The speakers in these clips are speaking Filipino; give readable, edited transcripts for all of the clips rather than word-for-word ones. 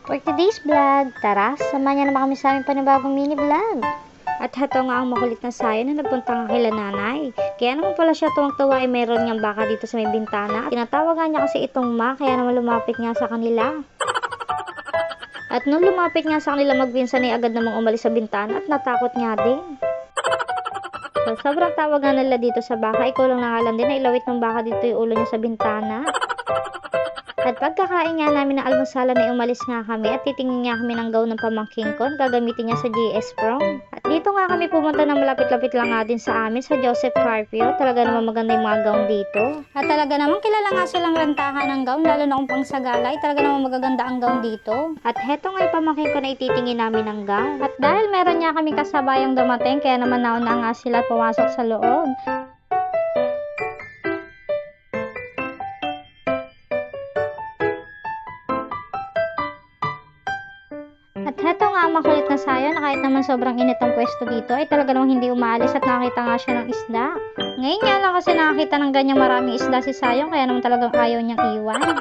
For today's vlog, tara, samahan niyo naman kami sa aming panibagong mini vlog. At hato nga ang makulit na sayo na nagpunta nga kila nanay. Kaya naman pala siya tuwang-tuwa ay meron niyang baka dito sa may bintana. At tinatawagan niya kasi itong ma, kaya naman lumapit nga sa kanila. At nung lumapit nga sa kanila magpinsan ay agad namang umalis sa bintana at natakot nga din. So, sobrang tawag nga nila dito sa baka, ikaw lang nangalan din na ilawit ng baka dito yung ulo niya sa bintana. At pagkakain nga namin ng almusalan ay umalis nga kami at titingin nga kami ng gown ng pamangking ko, gagamitin niya sa JS Prom. At dito nga kami pumunta ng malapit-lapit lang nga din sa amin sa Joseph Carpio. Talaga naman maganda yung mga gown dito. At talaga naman kilala nga silang rentahan ng gown, lalo na kung pang sagalay. Talaga naman magaganda ang gown dito. At heto nga yung pamangking ko na ititingin namin ng gown. At dahil meron niya kami kasabayang dumating, kaya naman nauna nga sila pumasok sa loob. At heto nga ang makulit na sayo na kahit naman sobrang init ang pwesto dito ay talaga namang hindi umaalis at nakita nga siya ng isda. Ngayon nga lang kasi nakakita ng ganyang maraming isda si Sayong kaya naman talagang ayaw niyang iwan.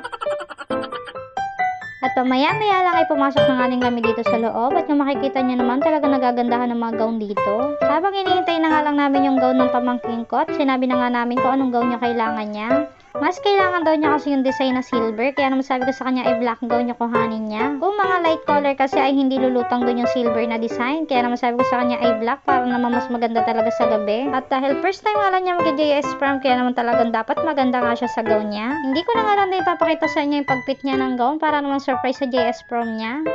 At pamaya-maya lang ay pumasok na nga din kami dito sa loob at yung makikita niyo naman talaga nagagandahan ng mga gown dito. Habang hinihintay na nga lang namin yung gown ng pamangkin ko at sinabi na nga namin kung anong gown niya kailangan niya. Mas kailangan daw niya kasi yung design na silver, kaya naman sabi ko sa kanya ay black gown niya kuhanin niya. Kung mga light color kasi ay hindi lulutang doon yung silver na design, kaya naman sabi ko sa kanya ay black para naman mas maganda talaga sa gabi. At dahil first time nga lang niya mag-JS Prom, kaya naman talagang dapat maganda nga siya sa gown niya. Hindi ko na nga lang din ipapakita sa inyo yung pagpit niya ng gown para naman surprise sa JS Prom niya.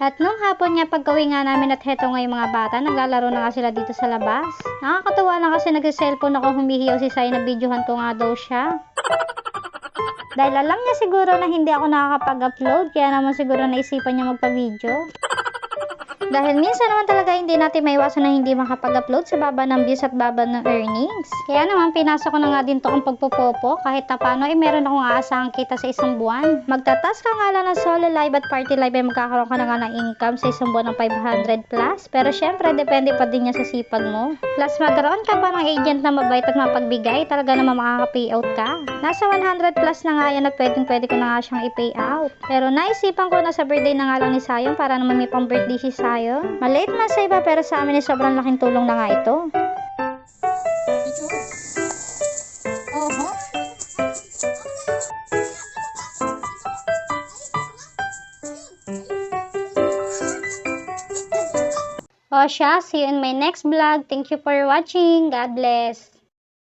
At nung hapon nga paggawi nga namin at heto nga yung mga bata, naglalaro na nga sila dito sa labas. Nakakatuwa lang kasi nag-cellphone ako, humihiyaw si Sai na videohan ko nga daw siya. Dahil alam niya siguro na hindi ako nakakapag-upload, kaya naman siguro naisipan niya magpa-video. Dahil minsan naman talaga hindi natin maiwasan na hindi makapag-upload sa baba ng views at baba ng earnings. Kaya naman pinasok ko na nga din to ang pagpopopo kahit na paano ay meron akong aasahang kita sa isang buwan. Magtatas ka nga lang ng solo live at party live ay magkakaroon ka na nga ng income sa isang buwan ng 500 plus. Pero syempre depende pa din niya sa sipag mo. Plus magkaroon ka pa ng agent na mabait at mapagbigay, talaga naman makaka-payout ka. Nasa 100 plus na nga yan at pwede ko na nga siyang i-pay out. Pero naisipan ko na sa birthday na nga lang ni Sayong para naman may pang birthday si Sayong. Maliit man sa iba pero sa amin ay sobrang laking tulong na nga ito. O siya, see you in my next vlog. Thank you for watching. God bless.